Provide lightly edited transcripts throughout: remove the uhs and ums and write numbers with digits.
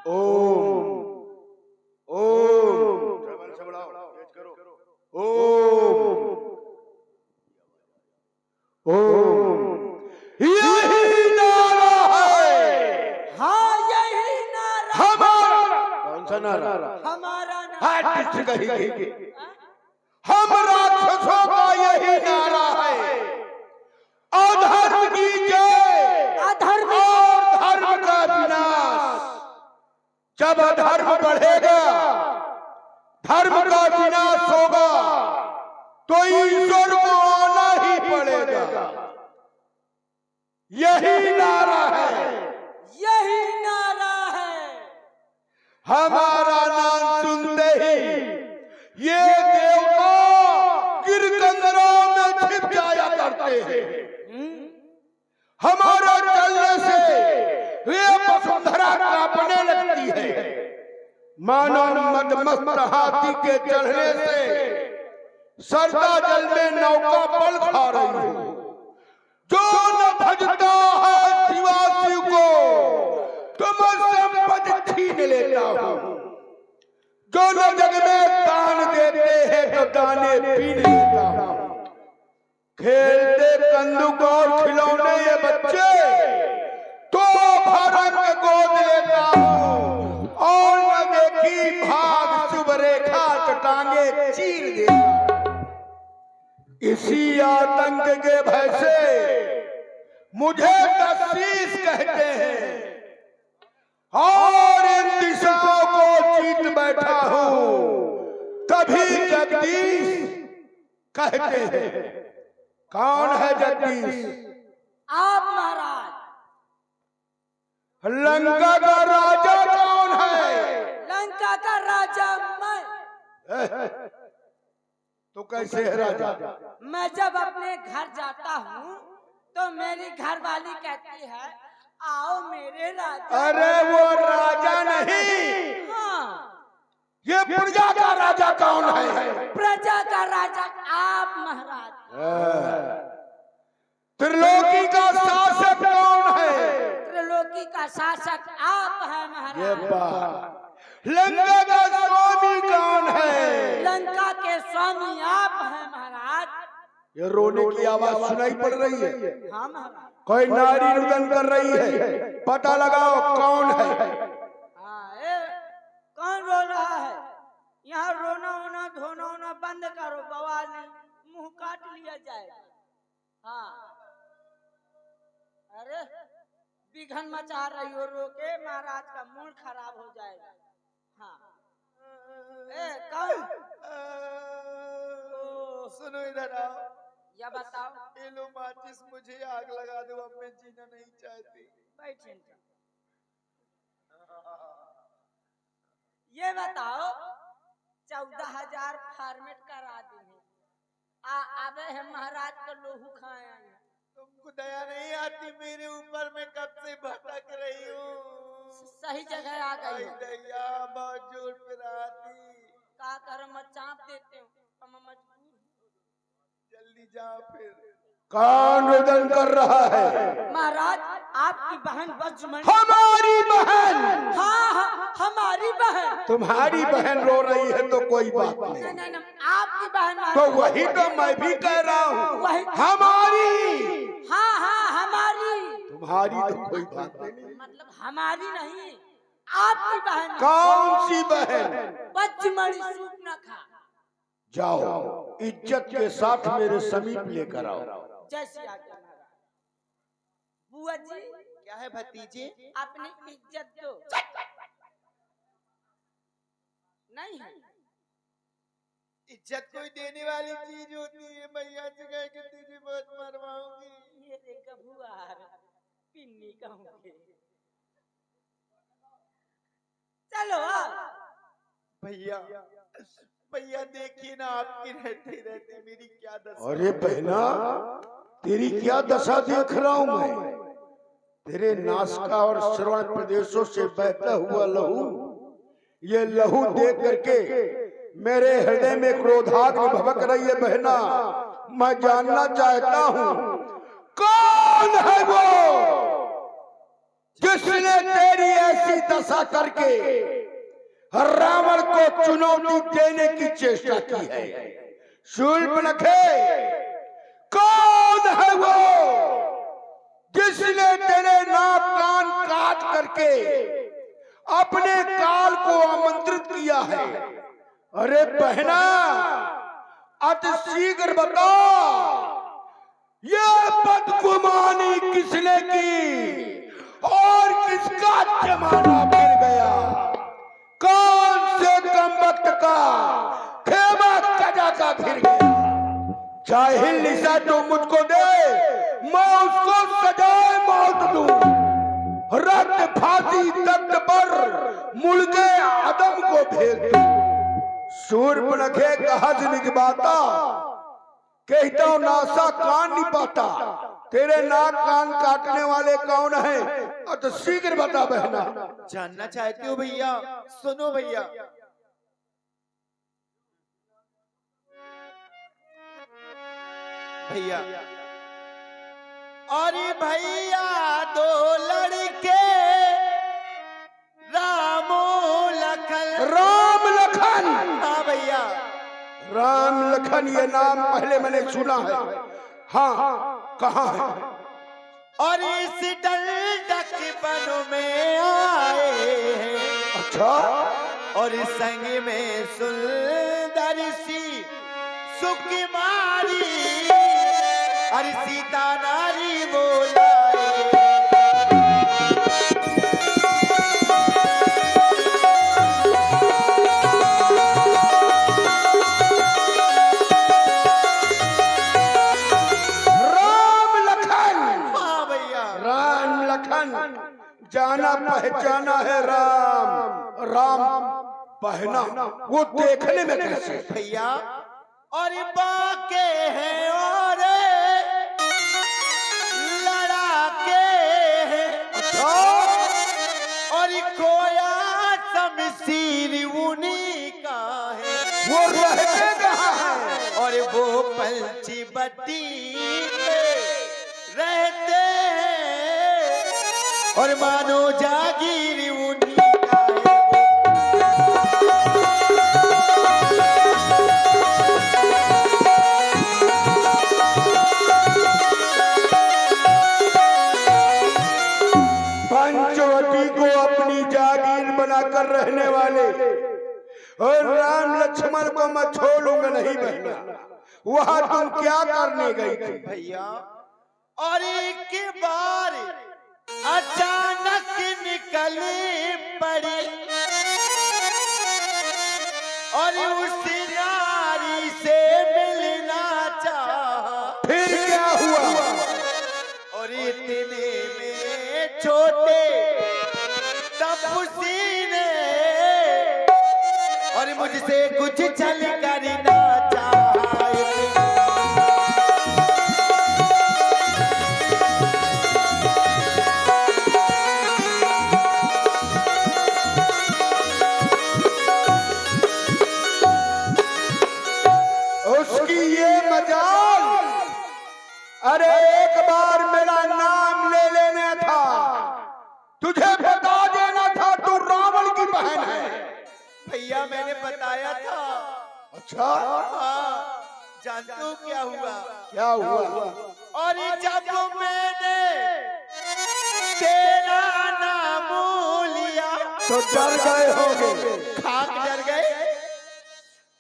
ओम ओम से बढ़ाओ, तेज करो। ओम ओम यही नारा है। हाँ यही नारा हमारा कौन सा नारा? हमारा नारा हाथ कही हम राक्षसों का यही नारा है। अधर्म की जय, अधर्म और धर्म का विनाश। जब अधर्म बढ़ेगा, धर्म का विनाश होगा, तो ईश्वर को आना ही पड़ेगा। यही नारा है, यही नारा है। हमारा नाम सुनते ही ये देवता गिरकंदरों में छिप जाया करते हैं। हमारा चलने से वे वसुंधरा कांपने लगती है। मानो मदमस्त हाथी के चढ़ने से सरदा जल में नौका पल खा रही हो। जो न भजता है शिवा शिव को, तुम संपत्ति छीन लेता हो। जो न जग में दान देते हैं, तो दाने पीन लेता हो। खेलते कंदुक और खिलौने ये बच्चे, तो भरम में गोद लेता हूँ। और न देखी भाग शुभ रेखा, टांगे चीर देता हूँ। इसी आतंक के भय से मुझे दशीस कहते हैं, और इन दिशाओं को जीत बैठा हूँ, तभी जगदीश कहते हैं। कौन है जगदीश? आप महाराज। लंका का राजा कौन है? लंका का राजा मैं। तो कैसे है राजा? मैं जब अपने घर जाता हूँ तो मेरी घरवाली कहती है, आओ मेरे राजा। अरे वो राजा नहीं, हाँ, ये प्रजा का राजा कौन है? प्रजा का राजा आप महाराज। त्रिलोकी का शासक कौन है? त्रिलोकी का शासक आप है महाराज। लंका का स्वामी कौन है? लंका के स्वामी आप हैं महाराज। ये रोने की आवाज सुनाई पड़ रही है। हाँ महाराज। कोई नारी रुदन कर रही है, पता लगाओ कौन है। हाँ, कौन रो रहा है? यहाँ रोना होना धोना होना बंद करो, बवाल नहीं, मुंह काट लिया जाएगा। हाँ, अरे बिघन मचा रही हो, रो के महाराज का मूड खराब हो जाएगा। हाँ, कौन? सुनो इधर आओ। या बताओ। ये लो माचिस, मुझे आग लगा दो, अब मैं जीना नहीं चाहती। बैठे। ये बताओ, 14,000 फॉर्मेट करा देंगे। आवे है महाराज का लोहू खाए हैं। तुमको दया नहीं आती मेरे ऊपर? मैं कब से भटक रही हूँ। सही जगह आ गई। दया बहुत जोर पे आती। का कर मत चाप देते हो, हम मजबूर। जल्दी जाओ फिर। कौन रुदन कर रहा है? महाराज आपकी बहन वज्रमणि। हमारी बहन? हाँ हाँ, हमारी बहन। तुम्हारी बहन रो रही है तो कोई बात नहीं। नहीं नहीं, आपकी बहन। तो वही तो मैं भी कह रहा हूँ, वही हमारी। हाँ हाँ हमारी। तुम्हारी तो कोई बात नहीं। मतलब हमारी नहीं, आपकी बहन। कौन सी बहन? वज्रमणि सूर्पनखा। जाओ, इज्जत के साथ मेरे समीप लेकर आओ। जैसी आज्ञा महाराज। बुआ जी। क्या है भतीजे? अपनी इज्जत दो। नहीं है इज्जत कोई देने वाली चीज होती है। भैया से कह के तुझे बहुत मरवाऊंगी। ये देखा बुआ पिन्नी कहूँगी। चलो भैया, भैया देखिए ना, आपकी रहते रहते मेरी क्या दशा। अरे बहना, तेरी क्या दशा देख रहा हूँ मैं। तेरे नासिका और श्रवण प्रदेशों से बहता हुआ लहू, ये लहू देख करके मेरे हृदय में क्रोधाग्नि भभक रही है। बहना, मैं जानना चाहता हूँ कौन है वो? किसने तेरी ऐसी दशा करके रावण को चुनौती देने की चेष्टा की है? शूर्पणखे, कौन है वो जिसने तेरे नाक कान काट करके अपने काल को आमंत्रित किया है? अरे बहना, अति शीघ्र बता, ये बदगुमानी किसने की और किसका जमाना फिर गया? कौन से कमबख्त का खेमा कजा का फिर गया? जाहिल निशा तो मुझको दे, मैं उसको सजाए मौत दूं, रक्त फांसी तख्त पर मुल्के आदम को भेज दूं। शूर्पणखे कहा निजबाता, कहता हूं नासा कान नहीं पाता, तेरे नाक कान काटने वाले कौन है? तो शीघ्र बता बहना। जानना चाहते हो भैया? सुनो भैया। भैया, अरे भैया, दो लड़के रामो लखन। राम लखन? हाँ भैया, राम लखन ये नाम पहले मैंने सुना है। हाँ, कहाँ है? और इस डंडक वन में आए हैं। अच्छा। और संग में सुंदर सी सुकुमारी, अरे सीता नारी बोलाए। जाना पहचाना है राम। राम पहना वो देखने में कैसे? भैया, और बाके हैं और लड़ाके हैं। अच्छा। और खोया शमशीर उन्हीं का है। वो रहते कहाँ है? और वो पंची बट्टी रहते हैं, और मानो जागीर उन्हीं का है। पंचवटी को अपनी जागीर बनाकर रहने वाले और राम लक्ष्मण को मैं छोड़ूंगा नहीं बहना। वहां तुम क्या करने गई थी? भैया, और एक बार अचानक निकली पड़ी, और उस नारी से मिलना चाहा। फिर क्या हुआ? और इतने में छोटे तपसी ने और मुझसे कुछ छल करना चाहा। उसकी ये मजाल, अरे एक बार मेरा नाम ले लेना था, तुझे बता देना था तू रावण की बहन है। भैया, मैंने बताया था। अच्छा। हाँ, जानते हो क्या हुआ? क्या हुआ? और जब मैंने तेरा नाम लिया तो डर गए होंगे। खाक डर गए,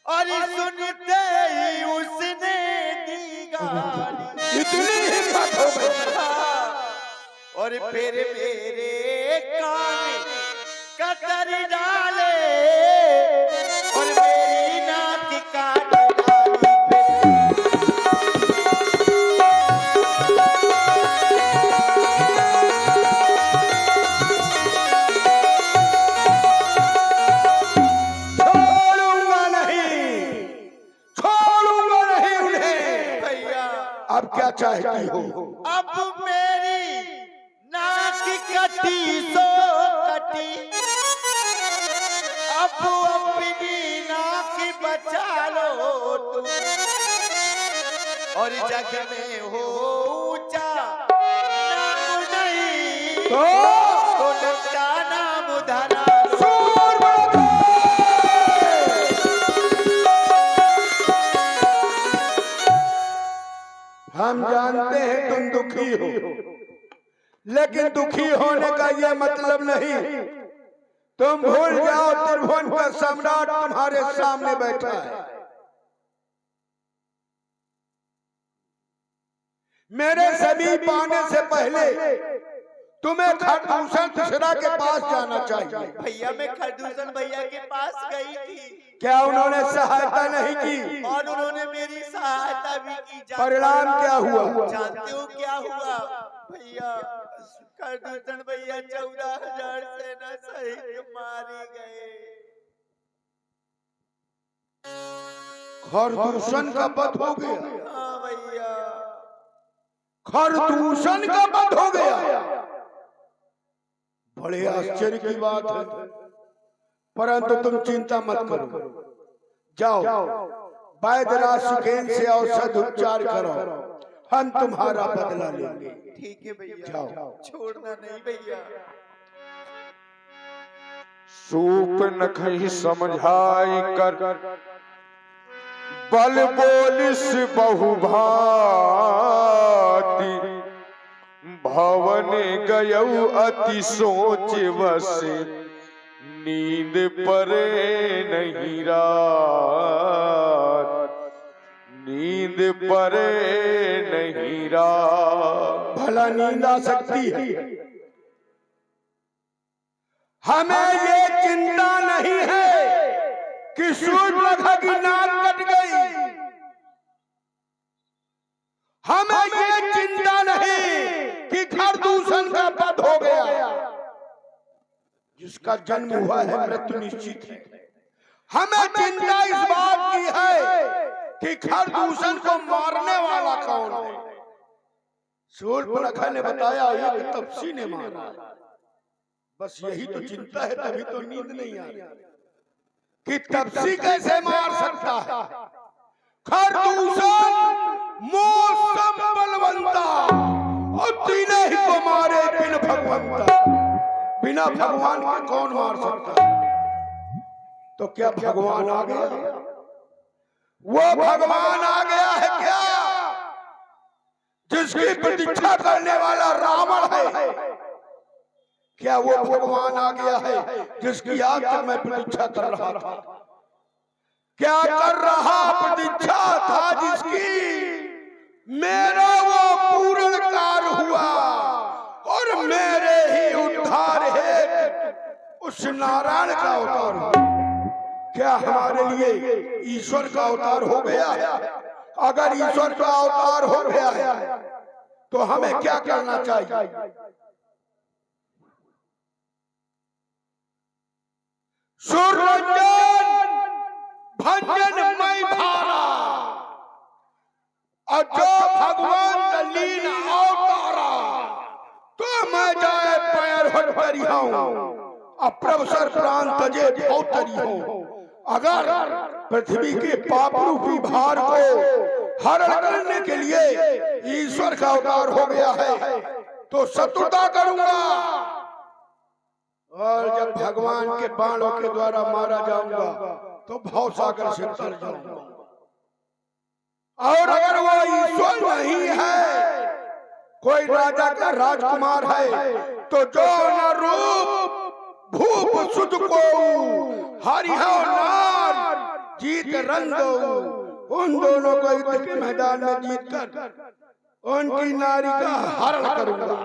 और सुनते ही उसने दी गाली। इतनी हिम्मत हो गई? और फिर मेरे कान कतर डाले, और मेरी नाक काट डाली। छोड़ूंगा नहीं उन्हें। भैया, अब क्या चाहती हो? अब मेरी नाक कटी सो कटी, अब अपनी नाक बचा लो तुम, और जग में हो ऊंचा नाम नहीं। तो हम जानते हैं तुम दुखी हो, लेकिन दुखी होने का यह मतलब नहीं। तुम भूल जाओ त्रिभुवन का सम्राट तुम्हारे सामने बैठा है। मेरे समीप आने से पहले तुम्हें खरदूषण तीसरा के पास जाना चाहिए। भैया मैं खरदूषण भैया के पास गई थी। क्या उन्होंने सहायता नहीं की? और उन्होंने मेरी सहायता भी की। परिणाम क्या हुआ? जानते हो क्या हुआ भैया? खरदूषण भैया 14,000 सेना सहित मारे गए। खरदूषण का वध हो गया? हाँ भैया, खरदूषण का वध हो गया। बड़े आश्चर्य की बात है, परंतु तुम चिंता मत करो। जाओ वैद्यराज सुकेन से औषध उपचार करो, हम तुम्हारा बदला लेंगे। ठीक है भैया, जाओ। छोड़ना नहीं भैया। सूप नखहि समझाई कर बल बोलिस बहु भांति। भवन गयऊ अति सोच बस नींद परे नहीं रात। नींद परे नहीं रात। भला नींद आ सकती है? हमें ये चिंता नहीं है कि सूर्यरेखा की नाक कट गई। हमें ये चिंता नहीं कि खरदूषण का वध हो गया। जिसका जन्म हुआ है मृत्यु निश्चित है। हमें चिंता इस बात की है कि खरदूषण को मारने वाला कौन है। सूर्यरेखा ने बताया एक तपसी ने मारा। बस यही तो चिंता है, तभी तो नींद नहीं आ रही कि तपसी कैसे मार सकता है। खरदूषण मौसम बलवंता और तीनों ही को मारे बिन भगवंता। बिना भगवान के कौन मार सकता है? तो क्या भगवान आ गया? वो भगवान आ गया है क्या जिसकी प्रतीक्षा करने वाला रावण है? क्या वो भगवान आ गया है जिसकी आज तक मैं प्रतीक्षा कर रहा था? क्या कर रहा प्रतीक्षा था जिसकी मेरा वो पूर्ण कार्य हुआ और मेरे ही उद्धार है उस नारायण का अवतार हुआ। क्या हमारे लिए ईश्वर का अवतार हो गया है? अगर ईश्वर का अवतार हो गया है तो हमें क्या करना चाहिए? सुरंजन भंजन मई भारा और जो भगवान का लीन अवतारा तो मैं जाए पैर हट करी हूँ अप्रवसर प्राण तजे भौतरी हूँ। अगर पृथ्वी के पाप रूपी भार को हरण करने के लिए ईश्वर का अवतार हो गया है तो शत्रुता करूंगा और जब भगवान के बाणों के द्वारा मारा जाऊंगा तो भवसागर से तर जाऊंगा। और अगर वो ईश्वर नहीं है, कोई राजा का राजकुमार है, तो जो न रूप भूप सुध को हरिहो नार जीत रंदो, उन दोनों को युद्ध के मैदान में जीत कर उनकी नारी का हरण करूंगा।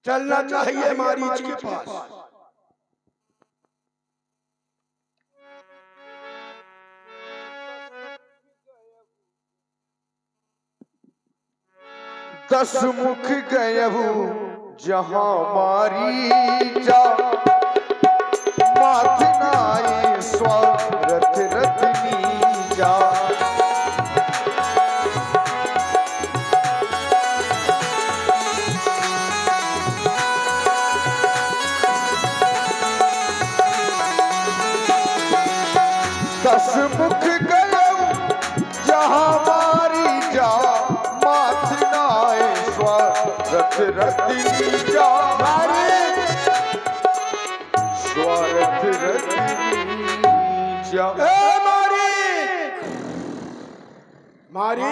चलना चाहिए मारीच के पास। दस मुख गयहु जहां मारी जा। माथ नाई स्वारथ रतनी जा। दस मुख गयहु जहां मारी जा। माथ नाई स्वारथ रतनी जा। स्वारथ रतनी जा। मारी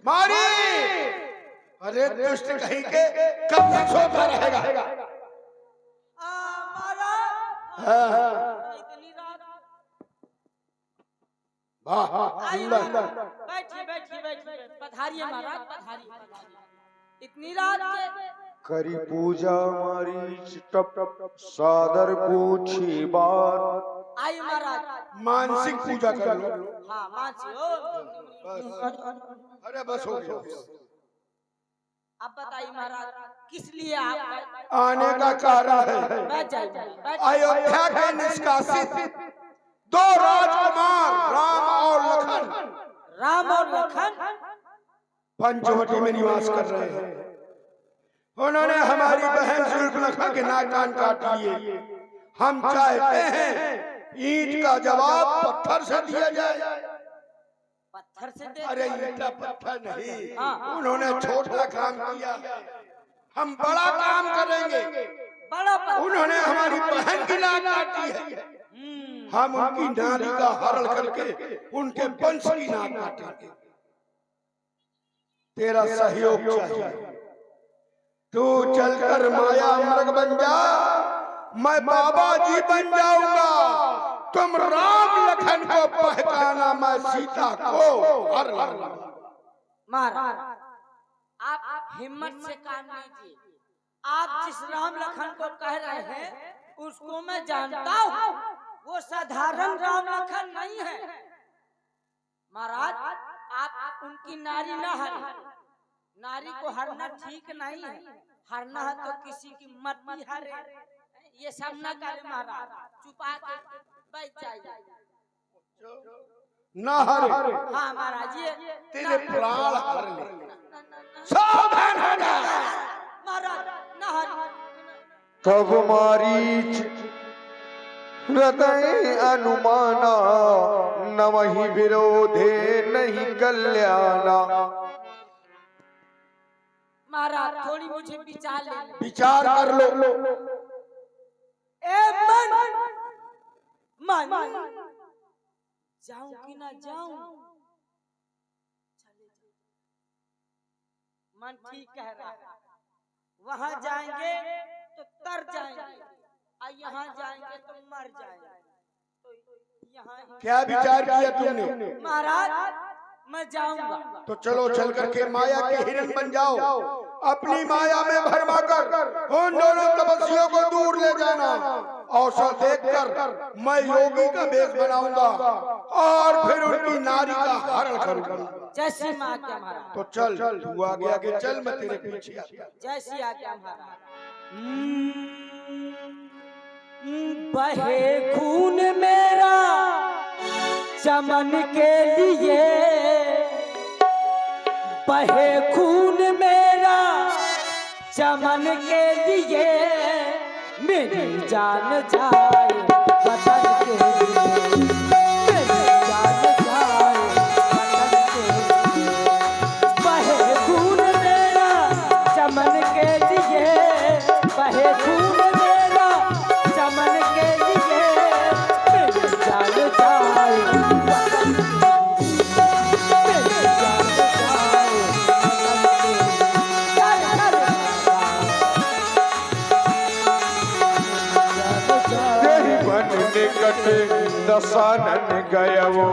मारी। अरे दुष्ट कहीं के कब तक सोता रहेगा? महाराज इतनी रात। वाह आइए सुंदर। महाराज, बैठिए बैठिए बैठिए, पधारिए महाराज, पधारिए। इतनी रात के करी पूजा हमारी टप सादर पूछी बात। आइए महाराज। मानसिक पूजा कर लो। हाँ मानसी हो। अरे बस हो गया। अब बताइए महाराज, किस लिए आप आने का कारण है बैठ जाइए। अयोध्या के निष्कासित 2 राजकुमार राम और लखन राम और लखन पंचवटी में निवास कर रहे हैं। उन्होंने हमारी बहन शूर्पणखा के नाक कान काट लिए। हम चाहते हैं ईंट का जवाब पत्थर से दिया जाए। पत्थर से दे। अरे ईंटा पत्थर नहीं, हाँ। उन्होंने छोटा काम किया, हम बड़ा काम करेंगे। बड़ा पत्थर। उन्होंने हमारी बहन की नाक काटी है, हम उनकी नारी का हरण करके उनके वंश की नाक काटेंगे। तेरा सहयोग चाहिए। तू चलकर माया मृग बन जा, मैं बाबा जी बन जाऊंगा। तुम राम लखन को पहचाना, मैं सीता को हर लाऊंगा। महाराज आप हिम्मत से काम लीजिए। आप जिस राम लखन को कह रहे हैं उसको मैं जानता हूँ, वो साधारण राम लखन नहीं है। महाराज आप उनकी नारी न हरें। नारी को हरना ठीक नहीं है, हरना है तो किसी की मत भी हरे। ये सब न करे महाराज, चुपा के बैठ जाइए। न हरे। हाँ महाराज ये तेरे प्राण हर ले। सावधान हो जा। महाराज न हरे। तब मारीच हृदय अनुमाना, न वही विरोधे नहीं कल्याणा। महाराज थोड़ी मुझे विचार ले। विचार कर लो। ए मन जाऊं कि ना जाऊं? मन ठीक कह रहा है। वहां जाएंगे तो तर जाएंगे और यहाँ जाएंगे तो मर जाएंगे। तो यहाँ क्या विचार किया तुमने? महाराज मैं जाऊंगा। तो चलो चल करके माया के हिरण बन जाओ। अपनी माया में भरमा कर उन दोनों तपस्वियों को दूर ले जाना। अवसर देखकर मैं योगी का वेश बनाऊंगा और फिर उनकी नारी का हरण करूंगा। जैसी माँ क्या महाराज। तो चल तू आगे आगे चल, मैं तेरे पीछे आता हूं। जैसी आज्ञा महाराज। बहे खून मेरा चमन के लिए, बहे खून मेरा चमन के लिए, मेरी जान जाए वतन के लिए, मेरी जान जाए वतन के लिए। बहे खून मेरा चमन के लिए, बहे खून मेरा चमन के लिए, मेरी जान जाए वतन के लिए, मेरी जान जाए यही बन निकट दशानन गयवो,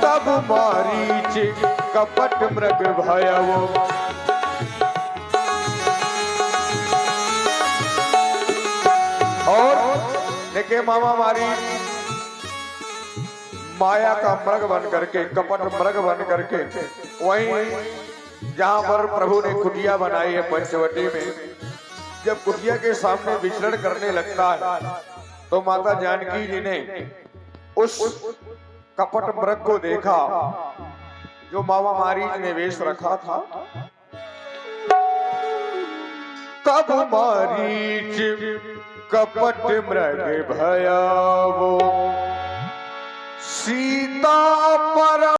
तब मारीच कपट मृग भयवो। और देखे मामा मारी माया का मृग बन करके, कपट मृग बन करके, वहीं जहां पर प्रभु ने कुटिया बनाई है पंचवटी में, जब कुटिया के सामने विचरण करने लगता है तो माता जानकी जी ने उस कपट मृग को देखा जो मामा मारीच ने वेश रखा था। तब मारीच कपट मृग भयावो, सीता पर